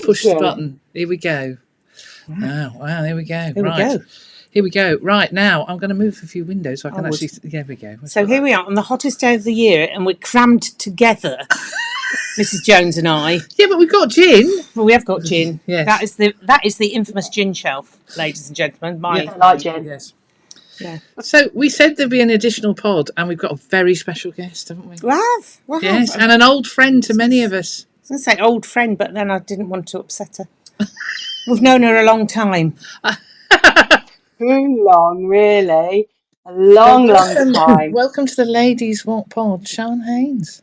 push the button. Here we go. Wow, here we go. Here we go. Right, now I'm going to move a few windows so I can actually... There we go. So here we are on the hottest day of the year, and we're crammed together, Mrs. Jones and I. Yeah, but we've got gin. Well, we have got gin. Yes. That is the infamous gin shelf, ladies and gentlemen. I like gin. Yes. Yeah. So we said there'd be an additional pod, and we've got a very special guest, haven't we? We have. Yes, and an old friend to many of us. I was going to say old friend, but then I didn't want to upset her. We've known her a long time. Too long, really. A long time. Welcome to the Ladies Wot Pod, Sian Haynes.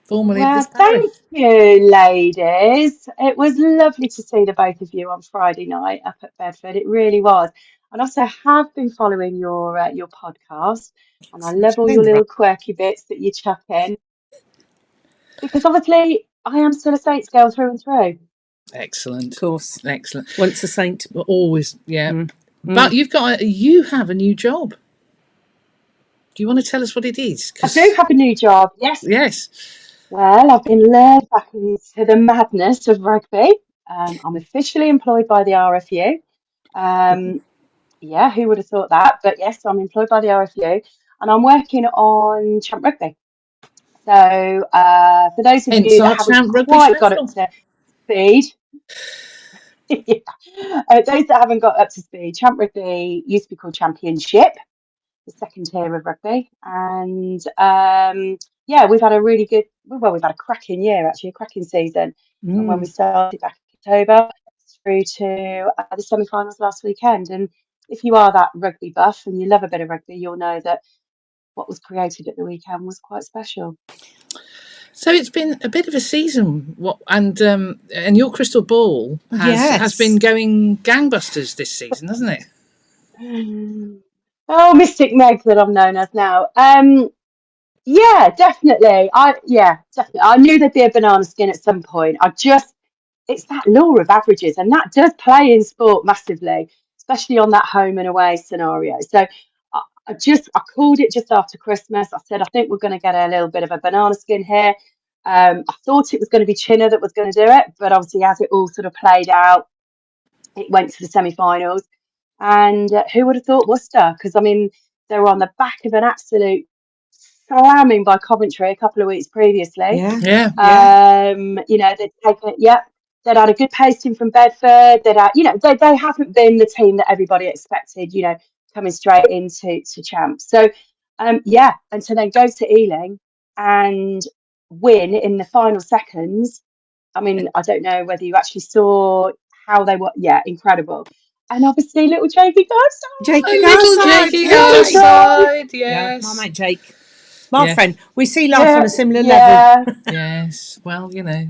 Formerly of this thank parish. you, ladies. It was lovely to see the both of you on Friday night up at Bedford. It really was. And also have been following your podcast, and I love all your little quirky bits that you chuck in. Because obviously, I am still a Saints girl through and through. Excellent. Of course. Excellent. Once a Saint. Always, yeah. But you have a new job. Do you want to tell us what it is? I do have a new job, yes. Yes. Well, I've been lured back into the madness of rugby. I'm officially employed by the RFU. Yeah, who would have thought that? But yes, I'm employed by the RFU, and I'm working on Champ Rugby. So for those of you that haven't quite got up to speed, those that haven't got up to speed, Champ Rugby used to be called Championship, the second tier of rugby, and we've had we've had a cracking year, actually, a cracking season. And when we started back in October through to the semi-finals last weekend, and if you are that rugby buff and you love a bit of rugby, you'll know that what was created at the weekend was quite special. So it's been a bit of a season, and your crystal ball has been going gangbusters this season, hasn't it? Oh, Mystic Meg that I'm known as now. Yeah, definitely. I knew there'd be a banana skin at some point. It's that law of averages, and that does play in sport massively, especially on that home and away scenario. So I called it just after Christmas. I said, I think we're going to get a little bit of a banana skin here. I thought it was going to be Chinner that was going to do it, but obviously as it all sort of played out, it went to the semi-finals. And who would have thought Worcester? Because, I mean, they were on the back of an absolute slamming by Coventry a couple of weeks previously. Yeah. You know, they'd taken it, they'd had a good pasting from Bedford. They'd had, you know, they haven't been the team that everybody expected, you know, coming straight into Champ. So, and to then go to Ealing and win in the final seconds. I mean, I don't know whether you actually saw how they were. Yeah, incredible. And obviously, little Jakey Garside. Jakey Garside, yes. My mate Jake. My friend. We see life on a similar level. Yes. Well, you know.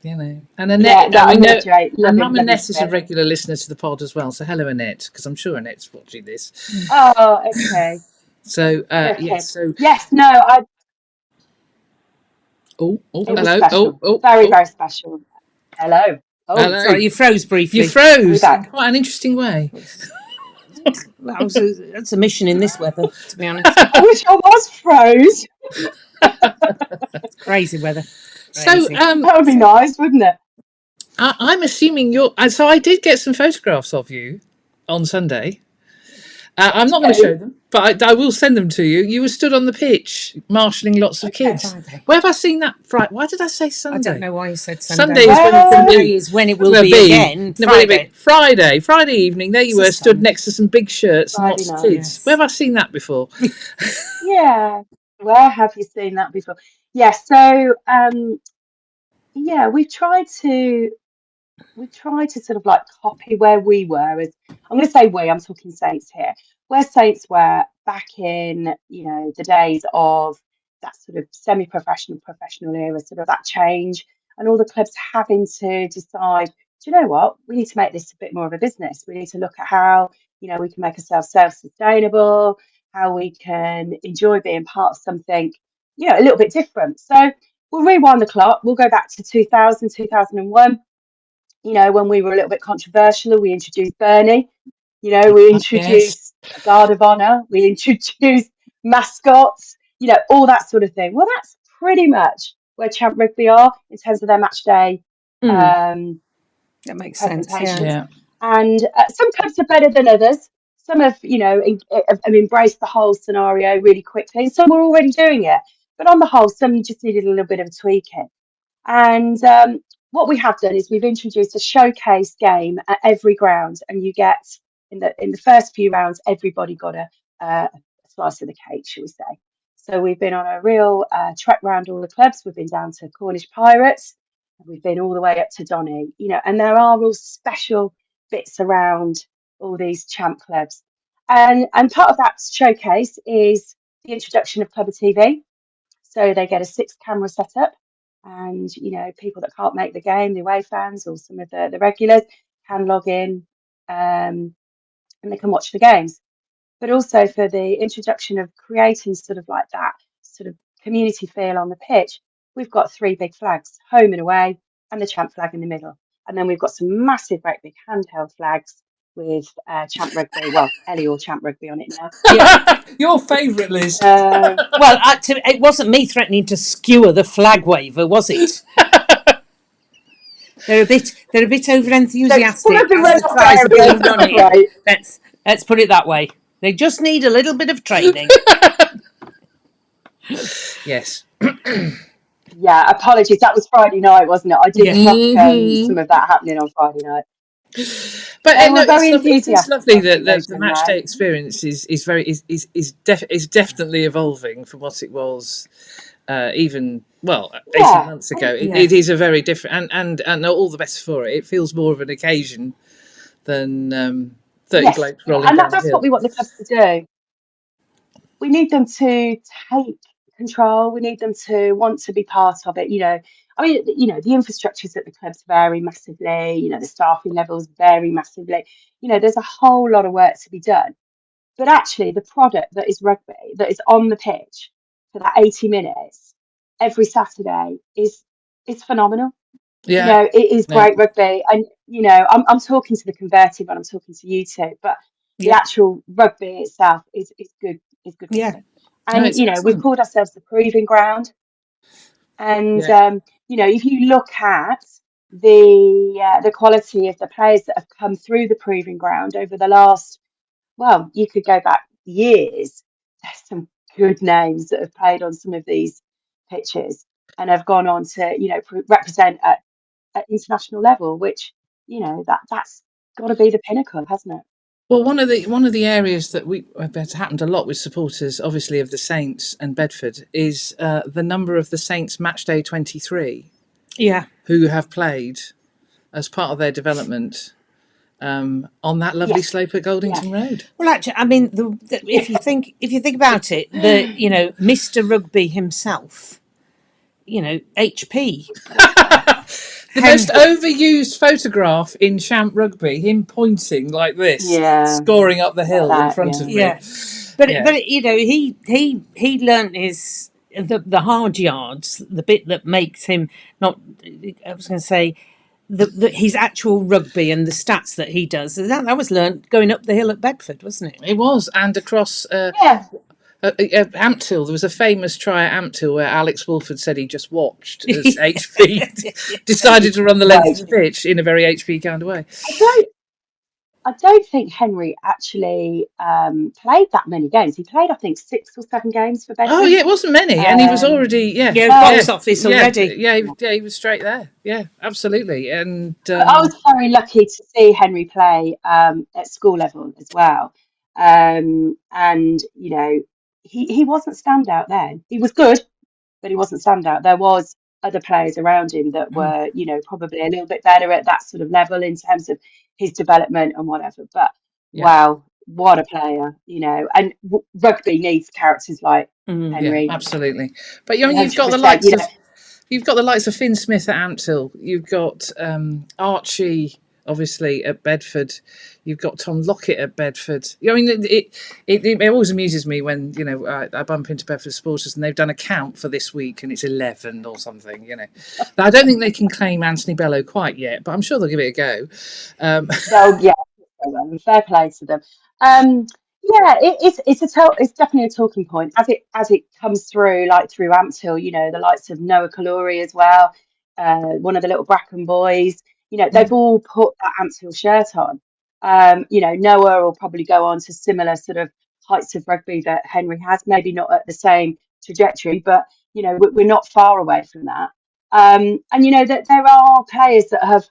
And Annette, and Mum Annette is a regular listener to the pod as well. So hello, Annette, because I'm sure Annette's watching this. Oh, okay. So, hello. Very special. Hello. Hello. Sorry, you froze briefly. You froze in quite an interesting way. That's a mission in this weather, to be honest. I wish I was froze. It's crazy weather. Crazy. So that would be nice, wouldn't it? I'm assuming you're. So I did get some photographs of you on Sunday. I'm not going to show them, but I will send them to you. You were stood on the pitch, marshalling lots of kids. Friday. Where have I seen that? Why did I say Sunday? I don't know why you said Sunday. Sunday is when it will be again. Friday evening. There you were, stood next to some big shirts and lots of kids. Yes. Where have I seen that before? Yeah, where have you seen that before? Yeah, so we tried to sort of like copy where we were. I'm going to say we. I'm talking Saints here. Where Saints were back in, you know, the days of that sort of semi-professional, professional era, sort of that change, and all the clubs having to decide, do you know what? We need to make this a bit more of a business. We need to look at how, you know, we can make ourselves self-sustainable, how we can enjoy being part of something, you know, a little bit different. So we'll rewind the clock. We'll go back to 2000, 2001. You know, when we were a little bit controversial, we introduced Bernie. You know, we introduced a guard of honour. We introduced mascots. You know, all that sort of thing. Well, that's pretty much where Champ Rugby are in terms of their match day That makes sense. presentations. Yeah. And some clubs are better than others. Some have, have embraced the whole scenario really quickly, and some are already doing it. But on the whole, some just needed a little bit of tweaking. And what we have done is we've introduced a showcase game at every ground, and you get in the first few rounds, everybody got a slice of the cake, shall we say? So we've been on a real trek round all the clubs. We've been down to Cornish Pirates, we've been all the way up to Donny, and there are all special bits around all these champ clubs, and part of that showcase is the introduction of Clubber TV. So they get a 6-camera setup, and people that can't make the game, the away fans or some of the regulars, can log in, and they can watch the games. But also for the introduction of creating sort of like that sort of community feel on the pitch, we've got 3 big flags, home and away, and the champ flag in the middle. And then we've got some massive, great big handheld flags with Champ Rugby, well, Elior Champ Rugby on it now. Yeah. Your favourite, Liz. Well, it wasn't me threatening to skewer the flag waver, was it? They're a bit over enthusiastic. Some of the as the tries are being run areas, in. right. Let's put it that way. They just need a little bit of training. Yes. Yeah, apologies. That was Friday night, wasn't it? I did Mhm. some of that happening on Friday night. But They were no, very it is enthusiastic, lovely I that think, those the young match day lads. experience is definitely evolving from what it was even 18 Yeah, months ago. Yeah. It is a very different and all the better for it. It feels more of an occasion than 30 yes, blokes yeah, rolling and down a that's what hill. we want the clubs to do. We need them to take control. We need them to want to be part of it. I mean, the infrastructures at the clubs vary massively. The staffing levels vary massively. There's a whole lot of work to be done. But actually, the product that is rugby, that is on the pitch for that 80 minutes every Saturday is phenomenal. Yeah. It is Yeah. great rugby. And, I'm talking to the converted when I'm talking to you two, but the Yeah. actual rugby itself is good, Yeah. rugby. No, And, it's we've excellent. called ourselves the proving ground. And, Yeah. if you look at the quality of the players that have come through the proving ground over the last, well, you could go back years. There's some good names that have played on some of these pitches and have gone on to, represent at international level, which, that's got to be the pinnacle, hasn't it? Well, one of the areas that that's happened a lot with supporters, obviously, of the Saints and Bedford, is the number of the Saints Matchday 23 Yeah. who have played as part of their development on that lovely Yes. slope at Goldington Road. Well, actually, I mean, if you think about it, Mr. Rugby himself, HP. The most overused photograph in Champ Rugby, him pointing like this, Yeah. scoring up the hill in That, front of me. Yeah, but Yeah. but he learnt the hard yards, the bit that makes him not. I was going to say his actual rugby and the stats that he does. That was learnt going up the hill at Bedford, wasn't it? It was, and across yeah. Ampthill, there was a famous try at Ampthill where Alex Wolford said he just watched as HP decided to run the length of the pitch in a very HP kind of way. I don't think Henry actually played that many games. He played, I think, 6 or 7 games for Bedford. Oh yeah, it wasn't many, and he was already box office already. Yeah, he was straight there. Yeah, absolutely. And I was very lucky to see Henry play at school level as well. And he wasn't standout then. He was good, but he wasn't standout. There was other players around him that were, probably a little bit better at that sort of level in terms of his development and whatever. But wow, what a player, and rugby needs characters like Henry. Yeah, absolutely. But you've got the 100%, likes of Finn Smith at Ampthill. You've got Archie, obviously, at Bedford. You've got Tom Lockett at Bedford. I mean, it always amuses me when I bump into Bedford supporters and they've done a count for this week and it's 11 or something. I don't think they can claim Anthony Bello quite yet, but I'm sure they'll give it a go. Fair play to them. It's definitely a talking point as it comes through, like through Ampthill. The likes of Noah Kalori as well, one of the little Bracken boys. You know, they've all put that Ampshill shirt on. You know, Noah will probably go on to similar sort of heights of rugby that Henry has, maybe not at the same trajectory, but you know, we're not far away from that. And you know that there are players that have,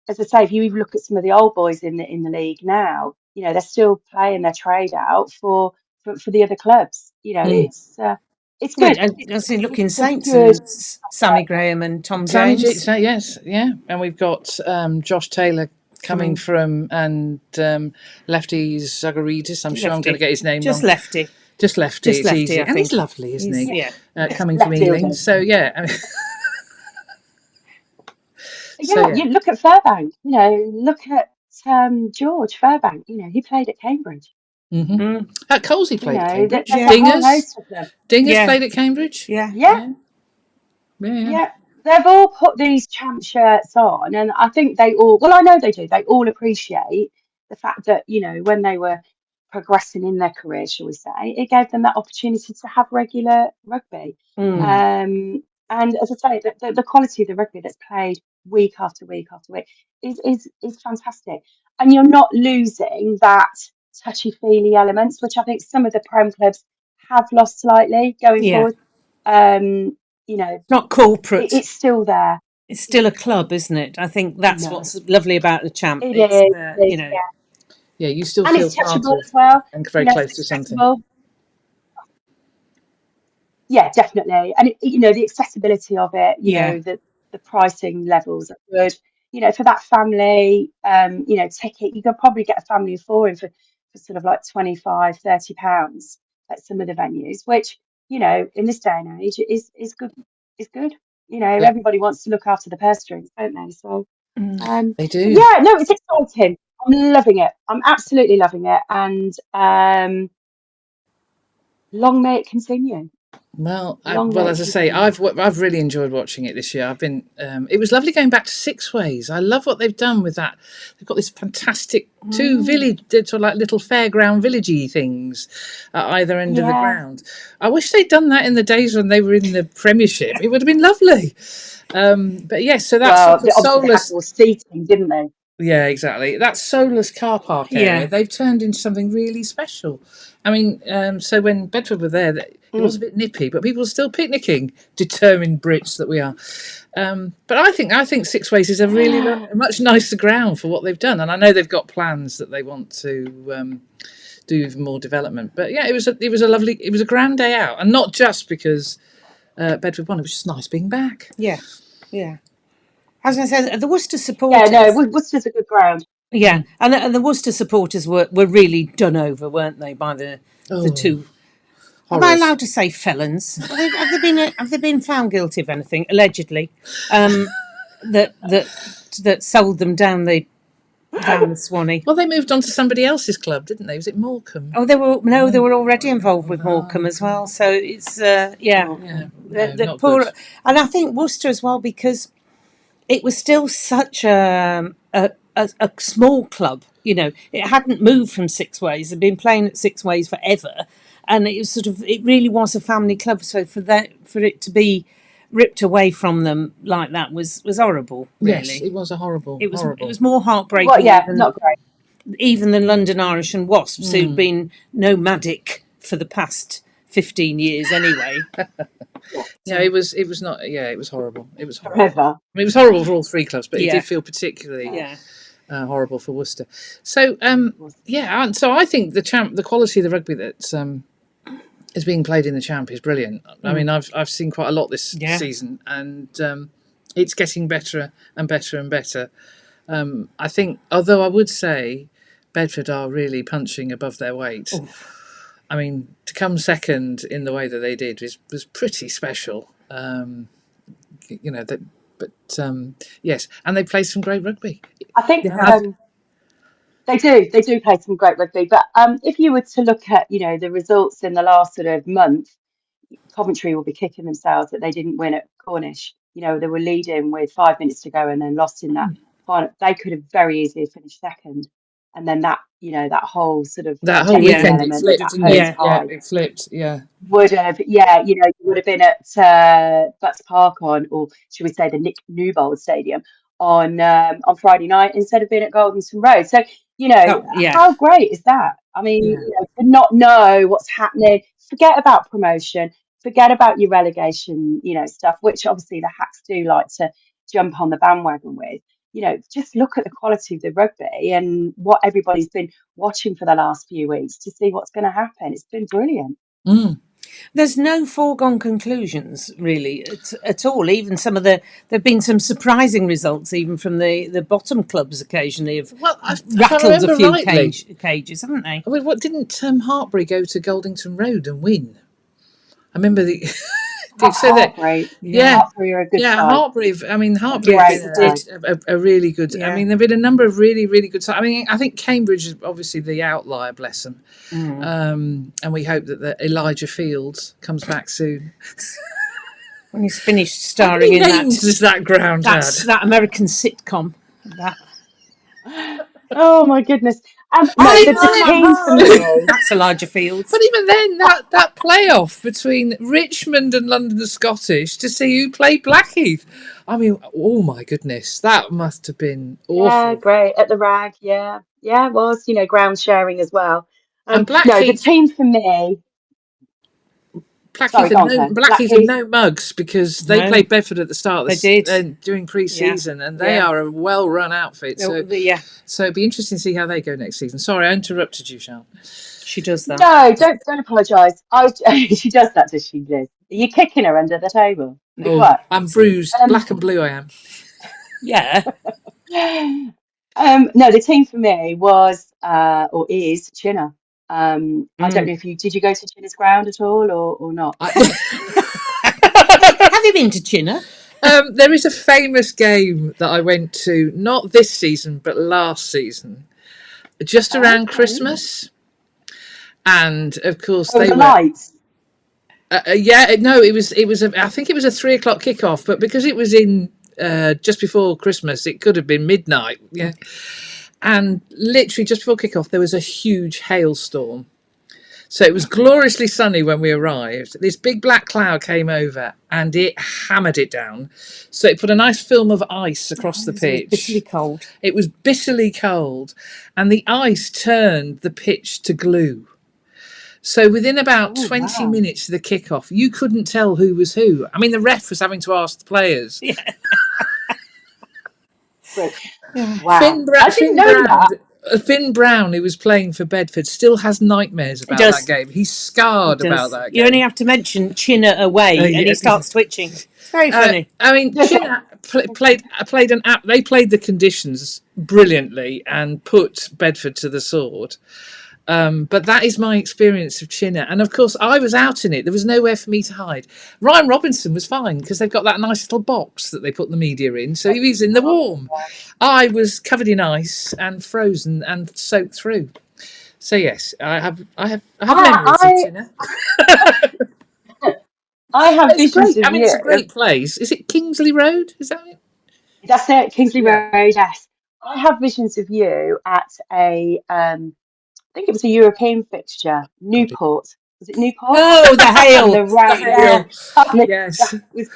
as I say, if you even look at some of the old boys in the league now, you know, they're still playing their trade out for the other clubs. You know, it's Well, good. and I see, look in It's a Saints good. and Sammy Graham and Tom Sammy G, Jones. so yes, yeah, and we've got Josh Taylor coming from, and Lefty Zagaridis. I'm sure I'm going to get his name Just wrong. Lefty. Just Lefty. Just It's Lefty, easy, I and he's think. lovely, isn't he? Yeah. Coming Left from fielder. Ealing, so yeah. I mean, Yeah, you look at Fairbank. You know, look at George Fairbank. You know, he played at Cambridge. At Colesy You played at know, Cambridge. there's a whole host of them. Dingers played at Cambridge. Yeah. Yeah, yeah. They've all put these champ shirts on, and I think they all, well, I know they do, they all appreciate the fact that, you know, when they were progressing in their career, shall we say, it gave them that opportunity to have regular rugby. And as I say, the quality of the rugby that's played week after week after week is fantastic. And you're not losing that touchy-feely elements, which I think some of the Prem clubs have lost slightly going forward. You know, Not corporate. it's still there. It's still a club, isn't it? I think that's what's lovely about the champ. It It's, is, you know. Yeah, you still and feel it's part touchable of as well. and very You know, close it's to something. accessible. Yeah, definitely. And you know, the accessibility of it, you know, the pricing levels are good. You know, for that family, you know, ticket, you can probably get a family of four in for sort of like 25, £30 at some of the venues, which, you know, in this day and age is good, is good. You know, everybody wants to look after the purse strings, don't they? So They do. yeah, no, it's exciting. I'm loving it. I'm absolutely loving it. And long may it continue. Well, as I say, I've really enjoyed watching it this year. I've been. It was lovely going back to Six Ways. I love what they've done with that. They've got this fantastic two village, sort of like little fairground villagey things at either end of the ground. I wish they'd done that in the days when they were in the Premiership. It would have been lovely. But yes, so that's sort of soulless. They had more seating, didn't they? Yeah, exactly. That soulless car park area, they've turned into something really special. I mean, so when Bedford were there, it was a bit nippy, but people were still picnicking, determined Brits that we are. But I think Six Ways is a really a much nicer ground for what they've done, and I know they've got plans that they want to do even more development. But yeah, it was a grand day out, and not just because Bedford won. It was just nice being back. Yeah. I was going to say the Worcester supporters. Yeah, no, Worcester's a good ground. Yeah, and the Worcester supporters were really done over, weren't they, by the two? Am I allowed to say felons? Have they been found guilty of anything? Allegedly, that sold them down the Swanee. Well, they moved on to somebody else's club, didn't they? Was it Morecambe? Oh, they were already involved with Morecambe as well. So it's poor, good. and I think Worcester as well, because it was still such a small club. You know, it hadn't moved from Six Ways. They'd been playing at Six Ways forever, and it really was a family club. So for it to be ripped away from them like that was horrible. Really, yes, it was horrible. It was more heartbreaking. Well, yeah, not great. Even than London Irish and Wasps, who'd been nomadic for the past 15 years anyway. Yeah, it was not. Yeah, it was horrible. It was horrible. Forever. I mean, it was horrible for all three clubs, but it did feel particularly horrible for Worcester. So so I think the quality of the rugby that is being played in the Champ is brilliant. I mean, I've seen quite a lot this season, and it's getting better and better and better. I think, although I would say Bedford are really punching above their weight. Oh. I mean, to come second in the way that they did was pretty special. You know, yes, and they play some great rugby. I think they do play some great rugby. But if you were to look at, you know, the results in the last sort of month, Coventry will be kicking themselves that they didn't win at Cornish. You know, they were leading with 5 minutes to go and then lost in that final. They could have very easily finished second. And then that, you know, that whole sort of weekend it flipped, would have, you know, you would have been at Butts Park or should we say the Nick Newbold Stadium on Friday night instead of being at Goldenton Road. So, Oh, yeah. how great is that? I mean, Yeah. to not know what's happening, forget about promotion, forget about your relegation, stuff, which obviously the Hacks do like to jump on the bandwagon with. Just look at the quality of the rugby and what everybody's been watching for the last few weeks to see what's going to happen. It's been brilliant. There's no foregone conclusions really at all. Even there've been some surprising results, even from the bottom clubs occasionally have rattled a few cages, haven't they? I mean, what didn't Hartbury go to Goldington Road and win? I remember the. Hartbury, Hartbury are a good side. Hartbury. I mean, Hartbury did a really good. Yeah. I mean, there've been a number of really, really good. I mean, I think Cambridge is obviously the outlier, bless them. And we hope that Elijah Fields comes back soon. When he's finished starring in that ground that American sitcom. Oh my goodness! The team for me. That's Elijah Fields. But even then, that playoff between Richmond and London Scottish to see who played Blackheath. I mean, oh my goodness, that must have been awful. Yeah, great at the Rag. Yeah, it was. Ground sharing as well. And Blackheath, no, the team for me. Blackheath had no mugs because they played Bedford at the start. During pre-season, and they are a well-run outfit. So it'd be interesting to see how they go next season. Sorry, I interrupted you, Charlotte. She does that. No, don't apologise. She does that, does she, Liz? Are you kicking her under the table? I'm bruised, black and blue. I am. Yeah. No, the team for me was or is Chinner. I don't know if did you go to Chinner's ground at all or not? Have you been to Chinner? There is a famous game that I went to, not this season but last season, just around Christmas, and of course they were lights. It was. I think it was a 3:00 kickoff, but because it was in just before Christmas, it could have been midnight. Yeah. And literally just before kickoff, there was a huge hailstorm. So it was gloriously sunny when we arrived. This big black cloud came over and it hammered it down. So it put a nice film of ice across the pitch. It was bitterly cold. It was bitterly cold. And the ice turned the pitch to glue. So within about 20 minutes of the kickoff, you couldn't tell who was who. I mean, the ref was having to ask the players. Yeah. Wow. I didn't know that. Finn Brown, who was playing for Bedford, still has nightmares about that game. He's scarred about that game. You only have to mention Chinner away and he starts twitching. It's very funny. I mean, Chinner played an app. They played the conditions brilliantly and put Bedford to the sword. But that is my experience of Chinner. And of course, I was out in it. There was nowhere for me to hide. Ryan Robinson was fine because they've got that nice little box that they put the media in. So he was in the warm. I was covered in ice and frozen and soaked through. So yes, I have memories of Chinner. I have visions of you. I mean, it's a great place. Is it Kingsley Road? Is that it? That's it, Kingsley Road, yes. I have visions of you at I think it was a European fixture, Newport. Was it Newport? Oh, the hail! The rain. Yes. That was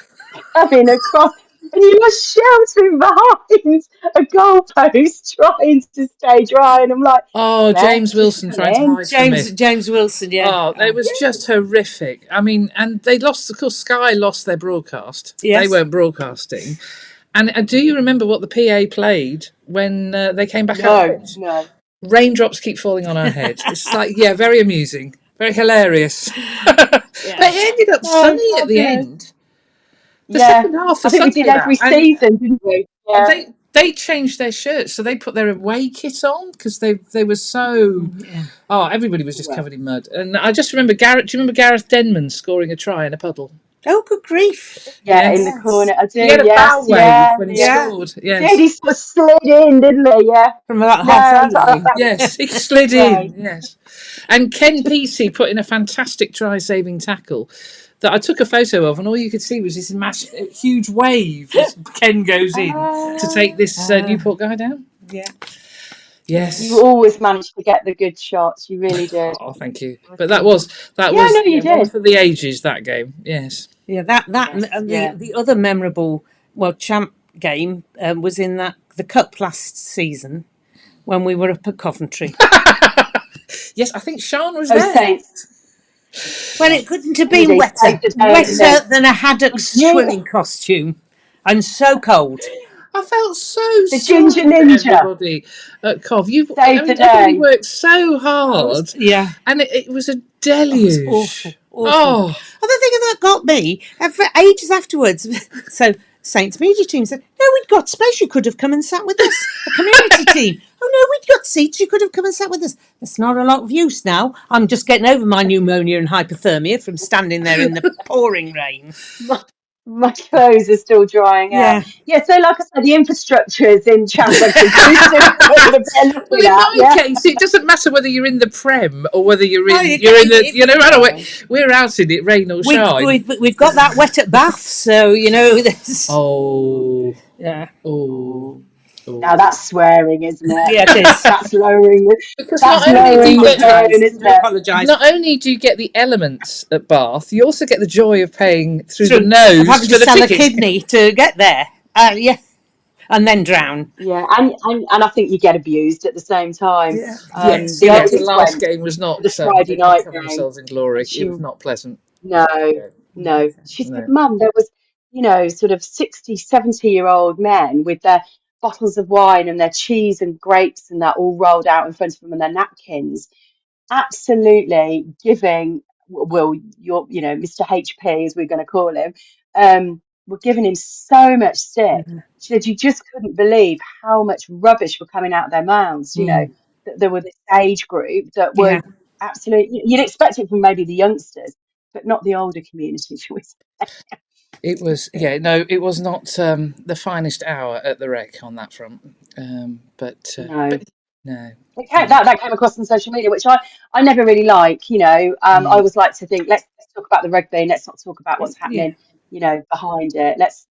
coming across, and you were sheltering behind a goalpost, trying to stay dry. And I'm like, James Wilson trying to hide from it. James Wilson, yeah. Oh, it was just horrific. I mean, and they lost. Of course, Sky lost their broadcast. Yes. They weren't broadcasting. And do you remember what the PA played when they came back out? No. Raindrops keep falling on our head. It's like, very amusing, very hilarious. But it ended up sunny at the end. The second half, I think we did every season, didn't we? Yeah. They changed their shirts, so they put their away kit on because they were so. Oh, everybody was just covered in mud, and I just remember Gareth. Do you remember Gareth Denman scoring a try in a puddle? Oh, good grief! Yeah, in the corner. I do. He had a bow wave when he scored. Yes. Yeah, he sort of slid in, didn't he? Yeah, from about halfway. Yes, he slid in. Yes, and Ken Pesey put in a fantastic try-saving tackle that I took a photo of, and all you could see was this massive, huge wave as Ken goes in to take this Newport guy down. Yeah. Yes. You always managed to get the good shots. You really did. Oh, thank you. But that was one for the ages, that game. Yes. Yeah, the other memorable. Well, Champ game was in the cup last season when we were up at Coventry. Yes, I think Sean was Oh, there. Saints. Well, it couldn't have Really been wetter. saved the day, didn't Wetter it? than a haddock's Yeah. swimming costume. And so cold. I felt so The sorry Ginger for Ninja. everybody at Cov. Saved the Everybody day. worked so hard, Yeah. and it was a It deluge. was awful. Oh, And the thing that got me, for ages afterwards, so Saints media team said, no, we'd got space, you could have come and sat with us. The community team, oh no, we'd got seats, you could have come and sat with us. There's not a lot of use now. I'm just getting over my pneumonia and hypothermia from standing there in the pouring rain. My clothes are still drying out. Yeah, so like I said, the infrastructure is in Champ Rugby. well, in my case, it doesn't matter whether you're in the Prem or whether you're in no matter where we're out in it, rain or shine. We've got that wet at Bath, so there's... Yeah. Now that's swearing, isn't it? Yeah, it is. That's lowering. Because that's lowering the tone, isn't it? Apologise. Not only do you get the elements at Bath, you also get the joy of paying through the nose of having for to the sell ticket. a kidney to get there. Yeah, and then drown. Yeah, and I think you get abused at the same time. Yes, the last game was not the Friday night game. Themselves in glory. It was not pleasant. No. She said, Mum, there was, sort of 60, 70-year-old men with their bottles of wine and their cheese and grapes and that all rolled out in front of them and their napkins, absolutely giving, Mr. HP, as we're going to call him, were giving him so much stick. She said, you just couldn't believe how much rubbish were coming out of their mouths, that there were this age group that were absolutely, you'd expect it from maybe the youngsters, but not the older community, shall we say. It was, it was not the finest hour at the Rec on that front. No. That came across on social media, which I never really like. I always like to think, let's talk about the rugby and let's not talk about what's happening, behind it. Let's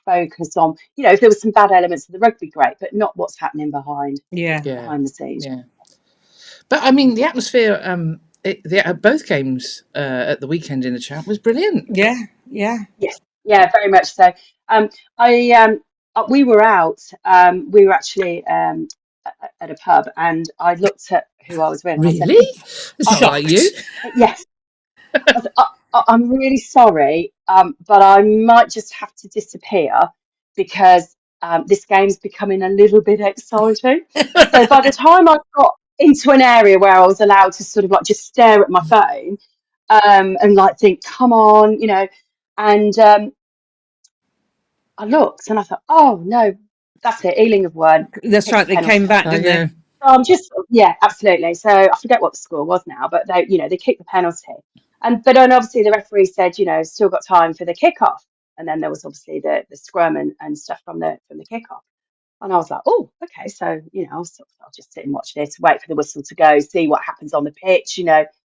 focus on, if there was some bad elements of the rugby, great, but not what's happening behind the scenes. Yeah. But I mean, the atmosphere, both games at the weekend in the Champ was brilliant. Yeah. Yes, yeah, very much so. We were out. We were actually at a pub, and I looked at who I was with. Really? I said, it's not like you. Yes. I said, I'm really sorry, but I might just have to disappear because this game's becoming a little bit exciting. So by the time I got into an area where I was allowed to sort of like just stare at my phone and like think, come on, and I looked and I thought, oh no, that's it, Ealing have won. That's right, they came back, didn't they? Absolutely. So I forget what the score was now, but they kicked the penalty. But then obviously the referee said, still got time for the kickoff. And then there was obviously the scrum and stuff from the kickoff. And I was like, oh, okay. So, I'll just sit and watch this, wait for the whistle to go, see what happens on the pitch,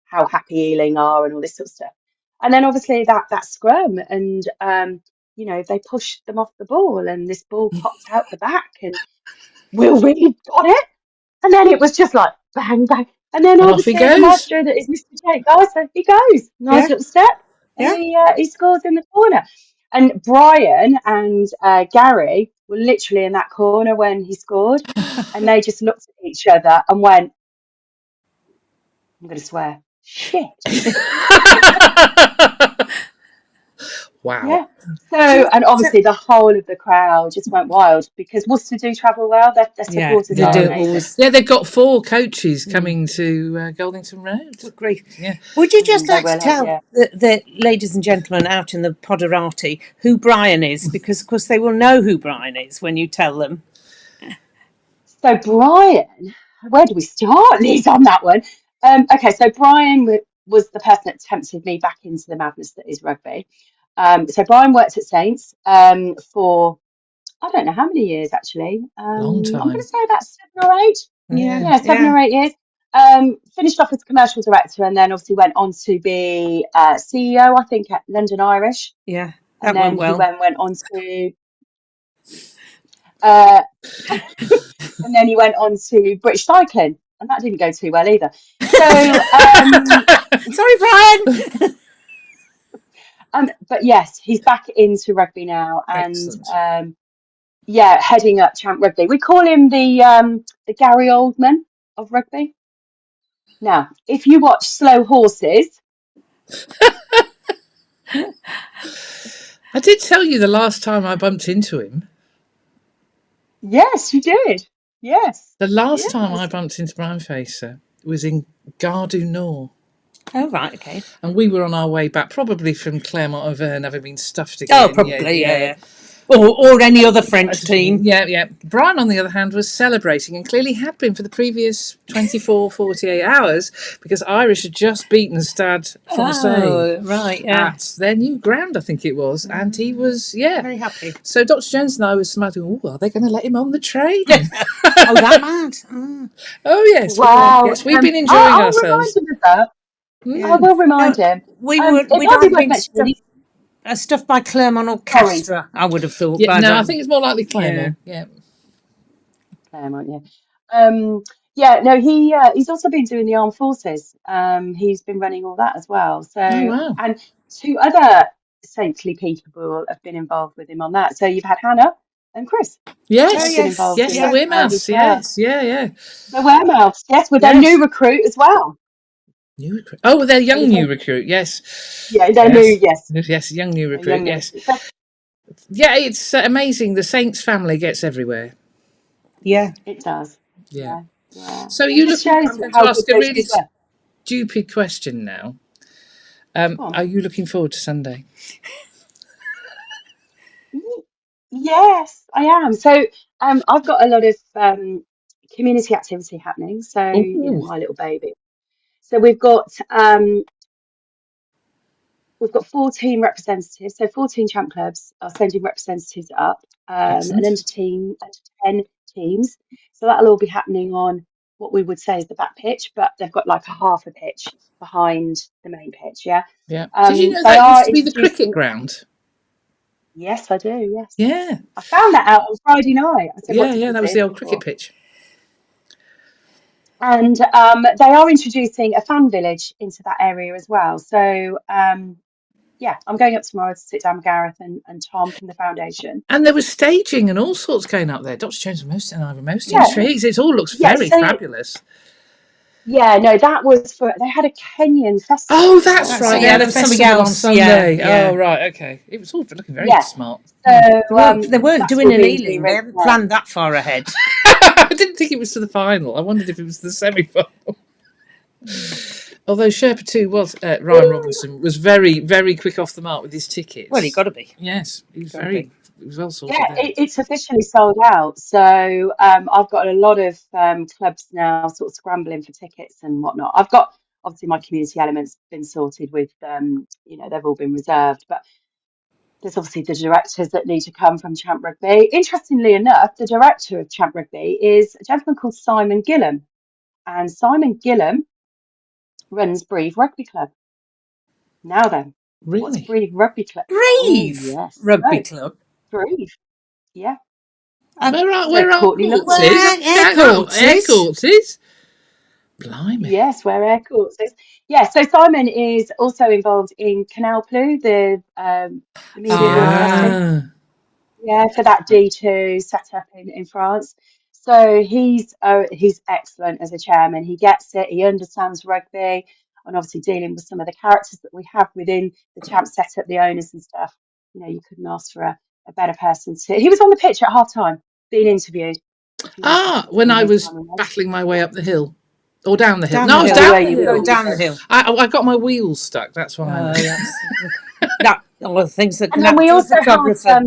how happy Ealing are and all this sort of stuff. And then obviously that scrum and, they pushed them off the ball and this ball popped out the back and Will really got it. And then it was just like bang, bang. And then obviously the maestro that is Mr. Jake, so he goes. Nice little step. And he scores in the corner. And Brian and Gary were literally in that corner when he scored. And they just looked at each other and went, I'm going to swear, shit. Wow. Yeah. So, and obviously the whole of the crowd just went wild because Worcester do travel well. Their supporters they do always. Yeah, they've got 4 coaches coming to Goldington Road. Good grief. Yeah. Would you just like to tell the ladies and gentlemen out in the Poderati who Brian is? Because, of course, they will know who Brian is when you tell them. So, Brian, where do we start, Liz, on that one? Okay, so Brian was the person that tempted me back into the madness that is rugby. So Brian worked at Saints for, I don't know how many years, actually. Long time. I'm going to say about 7 or 8. Yeah, 7 or 8 years. Finished off as commercial director and then obviously went on to be CEO, I think, at London Irish. Yeah, that went well. He went on to... and then he went on to British Cycling, and that didn't go too well either. So, sorry, Brian. But yes, he's back into rugby now, and heading up Champ Rugby. We call him the Gary Oldman of rugby. Now, if you watch Slow Horses, I did tell you the last time I bumped into him. yes, you did. Yes. The last time I Yes. bumped into Brian Facer was in Gare du Nord. Oh, right, okay. And we were on our way back, probably from Clermont-Auvergne, having been stuffed again. Oh, probably, yeah. Or any other French team. Yeah. Brian, on the other hand, was celebrating and clearly had been for the previous 24, 48 hours because Irish had just beaten Stade Francais Oh, right, yeah. at their new ground, I think it was. And he was, Very happy. So Dr. Jones and I was smiling, are they going to let him on the train? Oh, that mad. Mm. Oh, yes. Wow. Yes, we've been enjoying I'll ourselves. remind him of that. I will remind him. We'd It might either be worth been mentioning. stuff by Clermont or Castra, I would have thought. Yeah, by no, then. I think it's more likely Clermont. Yeah. Claremont, no, he's also been doing the armed forces. He's been running all that as well. So, wow. and two other saintly people have been involved with him on that. So you've had Hannah and Chris. Yes, have been involved yes, in the that Wearmouths, as well. yes, yeah. The Wearmouths, yes, with their new recruit as well. New recruit. Oh, their young new recruit, yes. Yeah, their new, yes. Yes, young new recruit, Young yes. recruit. Yeah, it's amazing. The Saints family gets everywhere. Yeah. It does. Yeah. Yeah. So It you just looking? shows I'm going to how ask good a those really kids are. stupid question now. Are you looking forward to Sunday? Yes, I am. So I've got a lot of community activity happening. So, my little baby. So we've got 14 representatives. So 14 champ clubs are sending representatives up, and under 10 teams. So that'll all be happening on what we would say is the back pitch, but they've got like a half a pitch behind the main pitch. Yeah. Yeah. Did you know They that are used to be the cricket introducing. ground? Yes, I do. Yes. Yeah. I found that out on Friday night. I said, "What did Yeah. you That was see?" the And old I cricket thought, pitch. and they are introducing a fan village into that area as well. So I'm going up tomorrow to sit down with Gareth and Tom from the foundation. And there was staging and all sorts going up there. Dr. Jones and I were most Yeah. intrigued. It all looks very fabulous. Yeah, no, that was they had a Kenyan festival. Oh, that's right. Yeah, there was something festival on else. Sunday. Yeah. Oh, right. Okay. It was all looking very smart. So they weren't that's doing all an being Ealing. They ready hadn't now. planned that far ahead. I didn't think it was to the final. I wondered if it was the semi-final. Although Sherpa 2 was, Ryan Robinson was very, very quick off the mark with his tickets. Well, he got to be. Yes, he was very, it was well sorted. Yeah, it's officially sold out. So I've got a lot of clubs now sort of scrambling for tickets and whatnot. I've got, obviously, my community elements been sorted with, they've all been reserved. But there's obviously the directors that need to come from Champ Rugby. Interestingly enough, the director of Champ Rugby is a gentleman called Simon Gillam. And Simon Gillam runs Breve Rugby Club. Now then, what's Really? Breve Rugby Club? Breve Rugby Club. Breve, yeah. Where are Courtney Courts Love- is? Air Courts is? Blimey. Yes, where Air Courts is. Yeah, so Simon is also involved in Canal Plus, the media broadcasting. Yeah, for that D2 setup in France. So he's excellent as a chairman. He gets it. He understands rugby, and obviously dealing with some of the characters that we have within the champ setup, the owners and stuff. You couldn't ask for a better person to. He was on the pitch at half time being interviewed. When I was battling my way up the hill. Or down the hill. Down No, the I was hill. down the hill. Going down the hill. I got my wheels stuck. That's why. That all the things that can And then happen we to a also photographer. have,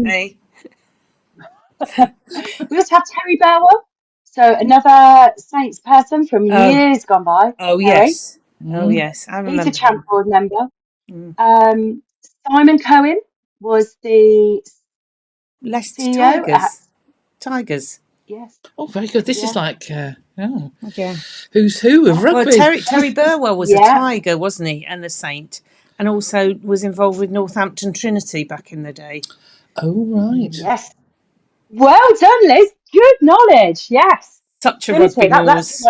we also have Terry Burwell, so another Saints person from years gone by. Oh, Terry. yes. Oh, yes. I remember. He's a champ board member. Simon Cohen was the Leicester CEO Tigers. Yes. Oh, very good. This is like, yeah. Who's who of rugby? Well, Terry Burwell was a Tiger, wasn't he? And a Saint. And also was involved with Northampton Trinity back in the day. Oh, right. Yes. Well done, Liz. Good knowledge. Yes. Such a Trinity. rugby nose.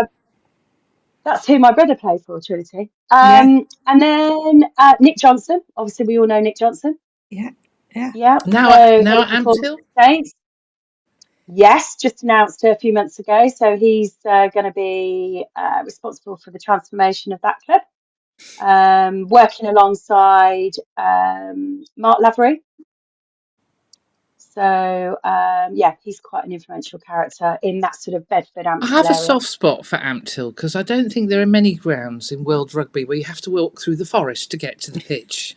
That's who my brother played for, Trinity. And then Nick Johnson. Obviously, we all know Nick Johnson. Yeah. Now at Ampthill. Saints. Yes, just announced a few months ago. So he's going to be responsible for the transformation of that club, working alongside Mark Lavery. So yeah, he's quite an influential character in that sort of Bedford I Ampthill have a area. soft spot for Ampthill because I don't think there are many grounds in world rugby where you have to walk through the forest to get to the pitch.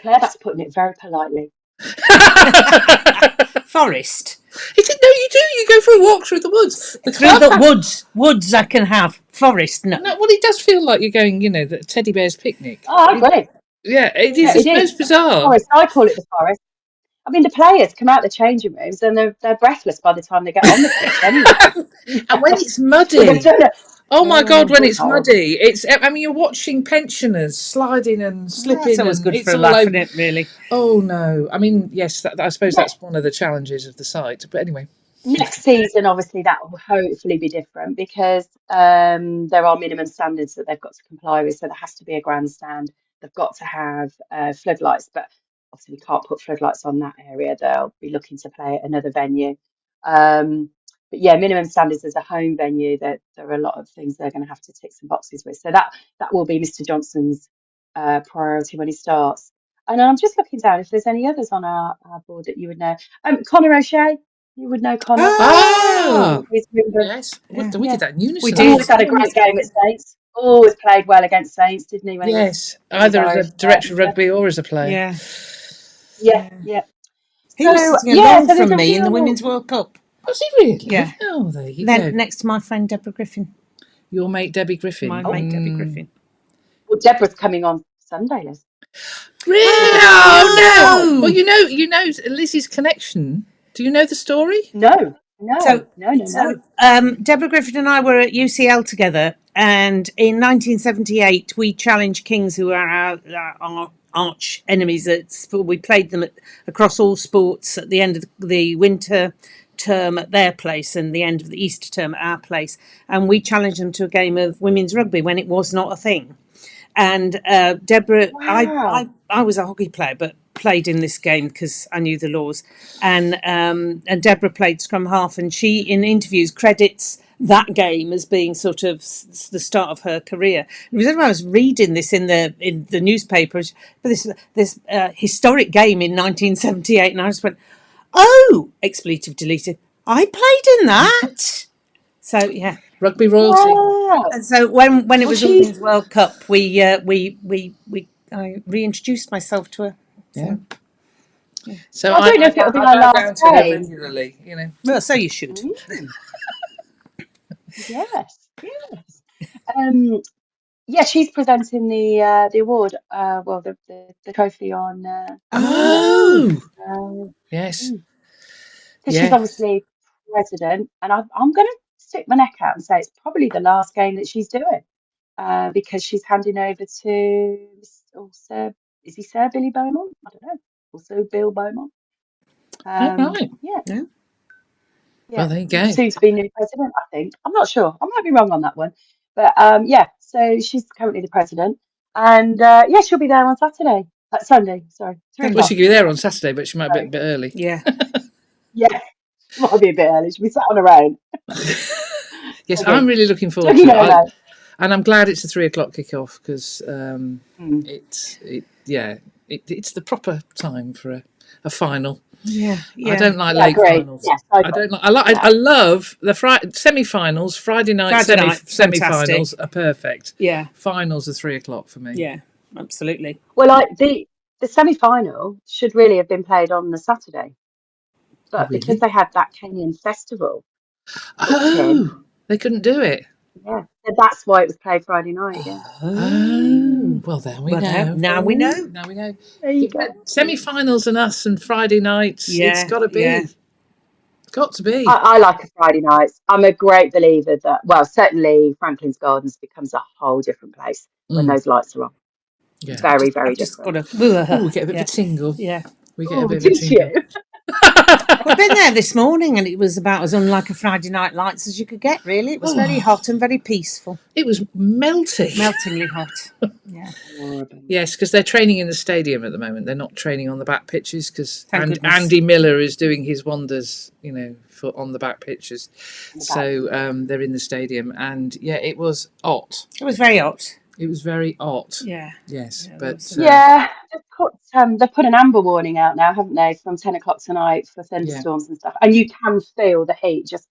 Claire, that's putting it very politely. Forest. No, you do. You go for a walk through the woods. Through the woods I can have. Forest, no. No, well, it does feel like you're going, the teddy bear's picnic. Oh, I agree. Yeah, it Yeah, is. it It's is. most bizarre. Forest, I call it the forest. I mean, the players come out the changing rooms and they're breathless by the time they get on the pitch anyway. And when it's So muddy, they've done it. oh my God, when it's horrible. muddy, you're watching pensioners sliding and slipping. That's always and good it's for a all laugh, over. isn't it, really? Oh no, I mean, yes, I suppose that's one of the challenges of the site. But anyway, Next season, obviously, that will hopefully be different because there are minimum standards that they've got to comply with. So there has to be a grandstand. They've got to have floodlights, but obviously we can't put floodlights on that area. They'll be looking to play at another venue. But yeah, minimum standards as a home venue, there are a lot of things they're going to have to tick some boxes with. So that will be Mr. Johnson's priority when he starts. And I'm just looking down if there's any others on our board that you would know. Connor O'Shea. You would know Connor. Oh, He's yes, we did that in unison. We did. always had a great game at Saints. Always played well against Saints, didn't he? When Yes, he was either as a Irish director of player? rugby or as a player. Yeah. Yeah. He was So, sitting yeah, along so there's from a me in the real- Women's World Cup. Was he really? Yeah. Oh, there you Then go. next to my friend Deborah Griffin. Your mate Debbie Griffin. My mate Debbie Griffin. Well, Deborah's coming on Sunday, Liz. Really? Oh no! Well, you know Lizzie's connection. Do you know the story? No. So No. Deborah Griffin and I were at UCL together, and in 1978 we challenged Kings, who are our arch enemies. We played them across all sports at the end of the winter term at their place and the end of the Easter term at our place, and we challenged them to a game of women's rugby when it was not a thing. And Deborah, Wow. I was a hockey player, but played in this game because I knew the laws. And Deborah played scrum half, and she, in interviews, credits that game as being sort of the start of her career. It was when I was reading this in the newspapers, but this historic game in 1978, and I just went, "Oh!" Expletive deleted. I played in that. So yeah. Rugby royalty. Wow. And so when it was the she's- Women's World Cup, I reintroduced myself to her. Yeah. So I don't know if it'll be I our go last down to her game. regularly. Well, so you should. Yes. Yeah, she's presenting the award. Well, the trophy on. Yes. Because she's obviously president, and I'm going to stick my neck out and say it's probably the last game that she's doing, because she's handing over to Sir. Is he Sir Billy Beaumont? I don't know. Also Bill Beaumont. Right. Yeah. Well, there you go. Soon to be new president, I think. I'm not sure. I might be wrong on that one, but yeah. So she's currently the president, and yeah, she'll be there on Saturday. Sunday, sorry. 3 Well, o'clock. she could be there on Saturday, but she might be a bit early. Yeah. Yeah, might be a bit early. She'll be sat on her own. Yes, Okay. I'm really looking forward to it. And I'm glad it's a 3 o'clock kickoff because it's the proper time for a final. Yeah. I don't like late finals. Yes, I love the semi-finals. Friday night semi-finals are perfect. Yeah. Finals are 3 o'clock for me. Yeah, absolutely. Well, the semi-final should really have been played on the Saturday, but because they had that Kenyan festival, they couldn't do it. Yeah, so that's why it was played Friday night. Yeah. Oh, well, there we go. Now we know. Now we know. There you go. Semi-finals and us and Friday nights. Yeah, it's got to be. yeah. It's got to be. I like a Friday night. I'm a great believer that, well, certainly Franklin's Gardens becomes a whole different place when those lights are on. Yeah. Very, very Just different. got to. We get a bit of a tingle. Yeah. We get a bit of a tingle. We've been there this morning, and it was about as unlike a Friday Night Lights as you could get. Really, it was very hot and very peaceful, It was melting. meltingly hot. Yeah, Horrible. Yes, because they're training in the stadium at the moment. They're not training on the back pitches because Thank goodness. Andy Miller is doing his wonders, for on the back pitches. So they're in the stadium, and yeah, it was hot. it was very hot. It was very hot. Yeah, Yes, Yeah, but that's- They've put an amber warning out now, haven't they, from 10 o'clock tonight for thunderstorms and stuff. And you can feel the heat just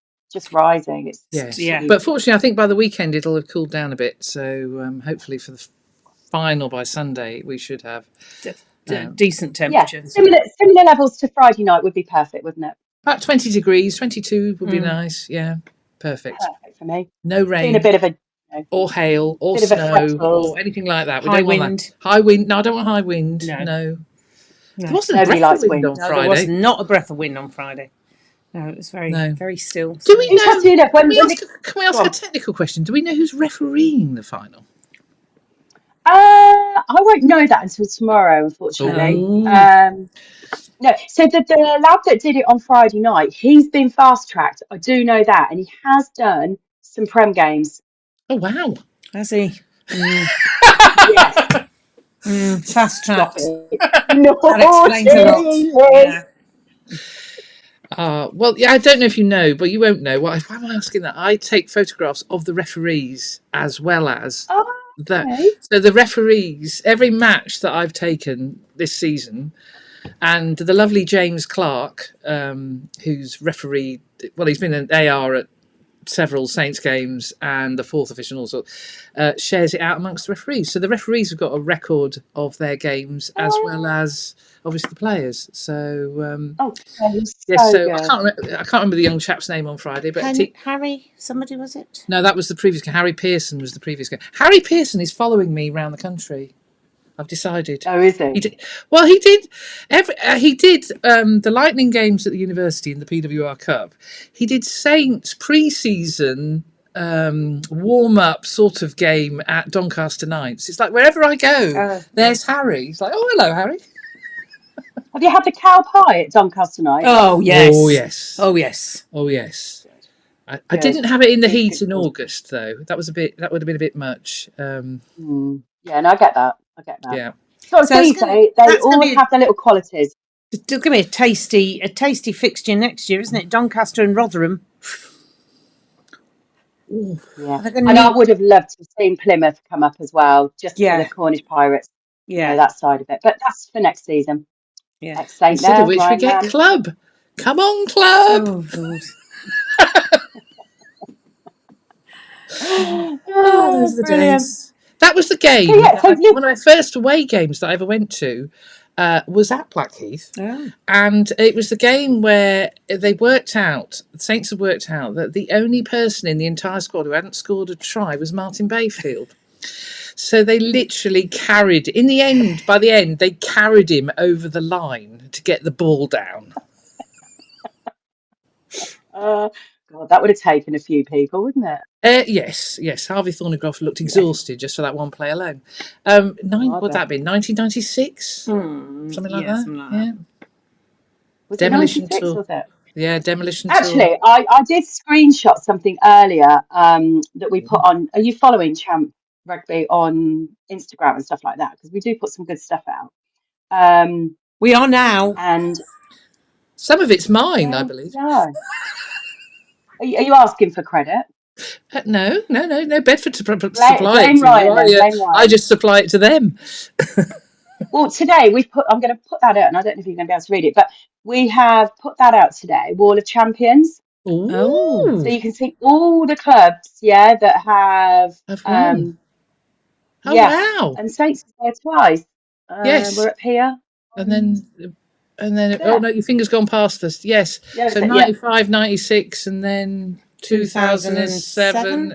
rising. It's yes, Yeah. But fortunately, I think by the weekend it'll have cooled down a bit. So hopefully for the final by Sunday, we should have decent yeah, temperature. similar levels to Friday night would be perfect, wouldn't it? about 20 degrees. 22 would be nice. Yeah, perfect. Perfect for me. No Being rain a bit of a or hail or bit of a snow fretful. or anything like that. We High don't want wind. that. High wind. No, I don't want high wind. No. No. No. There wasn't a Nobody breath of likes wind wind. on No, there was Friday. not a breath of wind on Friday. No, it was very, No. very still. Do we know? Interesting enough, Can we when ask go a on. technical question? Do we know who's refereeing the final? I won't know that until tomorrow, unfortunately. Oh. No, so the lad that did it on Friday night, he's been fast tracked. I do know that, and he has done some Prem games. Oh wow! Has he? Yes, Fast tracked. no, That explains a lot. Yeah. Well, yeah, I don't know if you know, but you won't know. Why am I asking that? I take photographs of the referees as well as that. Okay. So the referees, every match that I've taken this season, and the lovely James Clark, who's refereed. Well, he's been an AR at several Saints games and the fourth official also shares it out amongst the referees. So the referees have got a record of their games as well as obviously the players. So yes, so I can't remember the young chap's name on Friday, but Harry, somebody was it? no, that was the previous game. Harry Pearson was the previous game. Harry Pearson is following me around the country. I've decided. Oh, is he? He did. Well, he did. He did the Lightning games at the university in the PWR Cup. He did Saints pre-season warm-up sort of game at Doncaster Knights. It's like wherever I go, there's Harry. He's like, oh, hello, Harry. Have you had the cow pie at Doncaster night? Oh yes. Oh yes. Oh yes. Oh yes. I didn't have it in the heat in August though. That would have been a bit much. Yeah, no, I get that. Yeah. So So it's they all be- have their little qualities. It's going to be a tasty fixture next year, isn't it? Doncaster and Rotherham. Yeah, They're and gonna I need- would have loved to have seen Plymouth come up as well, just for the Cornish Pirates. Yeah. That side of it. But that's for next season. Yeah. Next Saint Instead there, of which we Ryan get Man. Club. Come on, Club. Oh Lord. Those are the Brilliant. days. That was the game. One of my first away games that I ever went to was at Blackheath. Oh. And it was the game where they worked out, the Saints had worked out, that the only person in the entire squad who hadn't scored a try was Martin Bayfield. So they literally carried, by the end, they carried him over the line to get the ball down. God, that would have taken a few people, wouldn't it? Yes. Harvey Thornycroft looked exhausted just for that one play alone. Would that be 1996? Something like that. Something like yeah. Was Demolition it 96, Tour. was it? Yeah, Demolition Tour. Actually, I did screenshot something earlier that we put on. Are you following Champ Rugby on Instagram and stuff like that? Because we do put some good stuff out. We are now. And some of it's mine, I believe. Yeah. Are you asking for credit? No. Bedford supply it blame to Ryan, you. blame Ryan. I just supply it to them. Well, today I'm going to put that out, and I don't know if you're going to be able to read it, but we have put that out today. Wall of Champions. Ooh. So you can see all the clubs, that have won. Wow. And Saints is there twice. Yes. We're up here. And then oh no, your finger's gone past us. Yes. So 95, 96, and then 2007,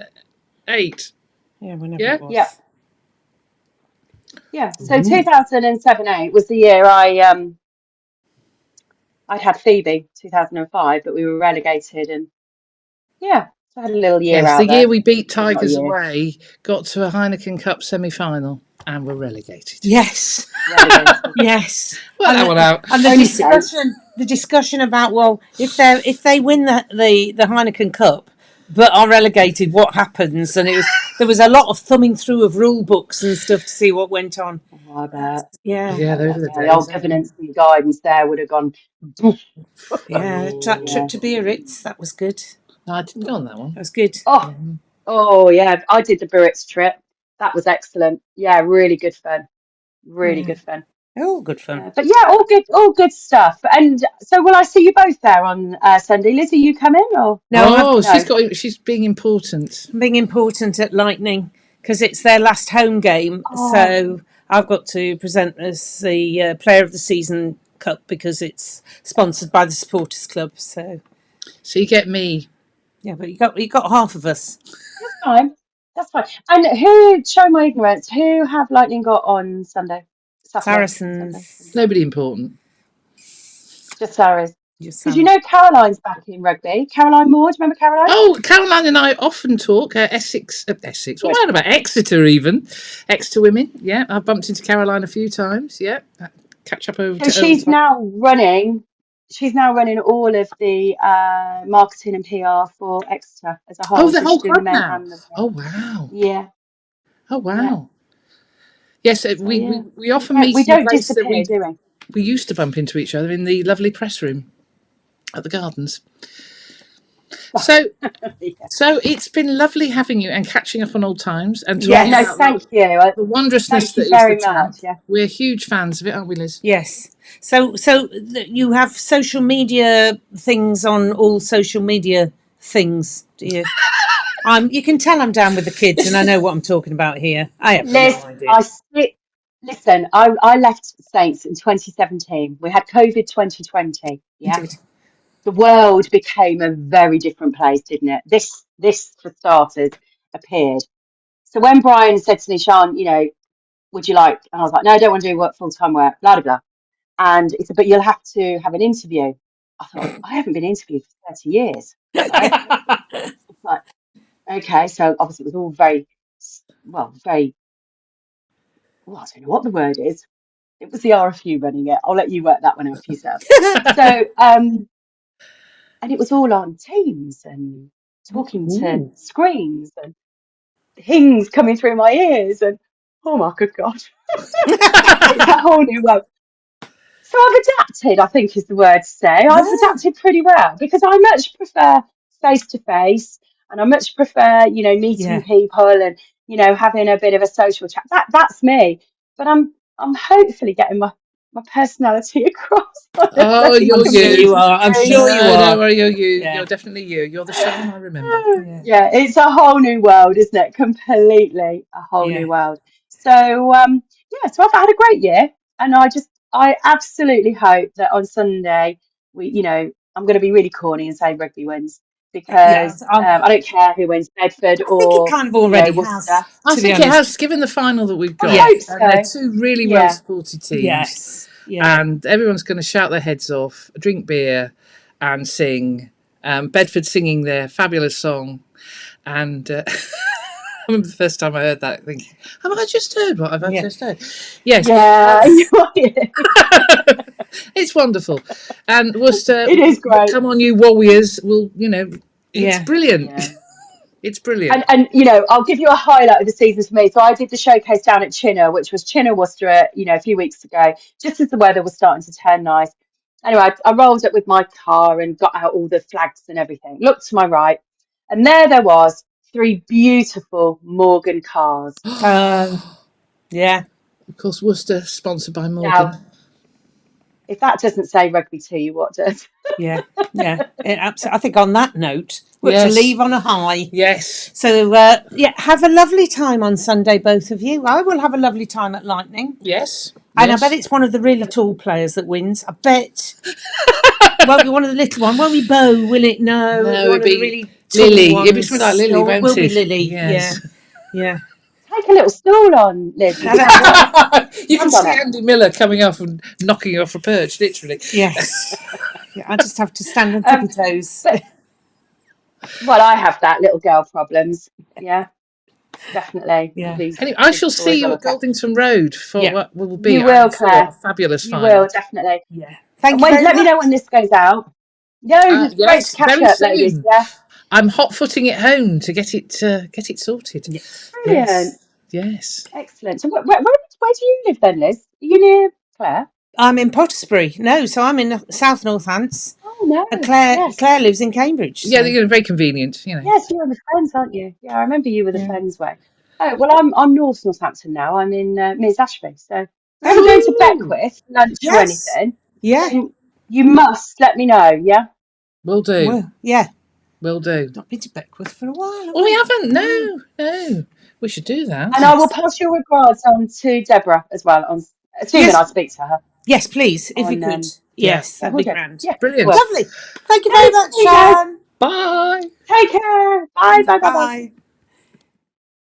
8. Yeah, whenever it was. Yeah. So 2007-8 was the year I had Phoebe, 2005, but we were relegated, and so I had a little year out the there. year we beat Tigers away, got to a Heineken Cup semi-final and were relegated. Yes. Relegated. Yes. Well, that one out. And the discussion about, well, if they win the Heineken Cup but are relegated, what happens? And there was a lot of thumbing through of rule books and stuff to see what went on. Oh, I bet. Yeah, those are the The days. old governance and guidance there would have gone. Yeah, that trip to Biarritz, that was good. No, I didn't go on that one. That was good. Oh yeah, I did the Biarritz trip. That was excellent. Yeah, really good fun. Really good fun. Oh, good fun. Yeah, but yeah, all good stuff. And so, will I see you both there on Sunday? Liz, are you coming or? No, she's being important. Being important at Lightning because it's their last home game. So I've got to present as the Player of the Season Cup because it's sponsored by the Supporters Club. So you get me. Yeah, but you got half of us. That's fine. That's fine. And who? Show my ignorance. Who have Lightning got on Sunday? Saracens. Sunday. Nobody important. Just Sarah's. Because you know Caroline's back in rugby. Caroline Moore, do you remember Caroline? Oh, Caroline and I often talk. Essex. What about Exeter even? Exeter women. Yeah, I've bumped into Caroline a few times. Yeah, catch up over. So she's now running. She's now running all of the marketing and PR for Exeter as a whole. Oh, the whole club now. Oh wow. Yeah. Oh wow. Yeah. Yes, we often meet. We don't disappear, do we? We used to bump into each other in the lovely press room at the Gardens. So, so it's been lovely having you and catching up on old times and talking about thank you. The wondrousness that is very the Champ. much. Yeah. We're huge fans of it, aren't we, Liz? Yes. So you have social media things on all social media things, do you? You can tell I'm down with the kids and I know what I'm talking about here. I have no idea. Listen, I left Saints in 2017. We had COVID 2020. Yeah. The world became a very different place, didn't it? This for starters appeared. So when Brian said to me, Sian, would you like? And I was like, no, I don't want to do full-time work, blah, blah, blah. And he said, but you'll have to have an interview. I thought, I haven't been interviewed for 30 years. Right? Like, okay, so obviously it was all I don't know what the word is. It was the RFU running it. I'll let you work that one out for yourself. So, and it was all on Teams and talking to screens and things coming through my ears and oh my good God. It's a whole new world. So I've adapted, I think is the word to say. I've adapted pretty well because I much prefer face to face and I much prefer, meeting people and, having a bit of a social chat. That's me. But I'm hopefully getting my personality across. Oh, you're you are. I'm sure you are. Don't worry, you're you. Yeah. You're definitely you. You're the Sian I remember. Yeah, it's a whole new world, isn't it? Completely a whole new world. So, so I've had a great year and I absolutely hope that on Sunday I'm going to be really corny and say rugby wins because I don't care who wins, Bedford or it kind of already Worcester. I think it has, given the final that we've got. I hope so. And they're two really well supported teams. Yes. And everyone's going to shout their heads off, drink beer, and sing. Bedford singing their fabulous song, and I remember the first time I heard that, thinking, "Have I just heard what I've just heard?" Yes. Yeah. It's wonderful, and Worcester. It is great. Come on, you Warriors! It's brilliant. Yeah. It's brilliant. And I'll give you a highlight of the season for me. So I did the showcase down at Chinner, which was Chinner Worcester, a few weeks ago, just as the weather was starting to turn nice. Anyway, I rolled up with my car and got out all the flags and everything. Looked to my right, and there was 3 beautiful Morgan cars. Yeah. Of course, Worcester, sponsored by Morgan. Now, if that doesn't say rugby to you, what does? Yeah. I think on that note, we're to leave on a high. Yes. So, have a lovely time on Sunday, both of you. I will have a lovely time at Lightning. Yes. And I bet it's one of the really tall players that wins. I bet. Won't be one of the little one. Won't be Bo, will it? No, it'll be really Lily. It'll be something like Lily, won't it? Will be Lily. Yes. Yeah. Take a little stool on, Liz. You can see Andy Miller coming off and knocking you off a perch, literally. Yes. I just have to stand on tippy toes. Well, I have that little girl problems. Yeah. Definitely. Yeah. These Anyway, I shall boys see you will at Goldington Road for Yeah. what will be, You I am will, sure, Claire. a fabulous You final. will, definitely. Yeah. And Thank you when, very let me know much. when this goes out. No, it's great to Yes, catch very up, ladies. soon. Yeah, I'm hot footing it home to get it sorted. Yes. brilliant. Yes. Excellent. So where do you live then, Liz? Are you near Claire? I'm in Pottersbury. No, so I'm in South Northants. Oh, no. And Claire Yes. lives in Cambridge. Yeah, So. you're very convenient, you know. Yes, you're the Fens, aren't you? Yeah, I remember you were the Yeah. Fens way. Oh, well, I'm North Northampton now. I'm in Ms Ashby. So if you're ever going to Oh, Beckwith, lunch or yes. anything, Yeah. then you must let me know, yeah? Will do. Well, yeah. Will do. Not been to Beckwith for a while. Have Oh, we we? haven't. No. We should do that. And I will pass your regards on to Deborah as well, assuming I Yes. speak to her Yes, please, if you on could. Yeah. Yes, yeah, that'd we'll be do. grand. Yeah, Brilliant. well. Lovely. Thank you very Yes, much, there you go. Sian. Bye. Take care. Bye, bye, bye, bye. Bye.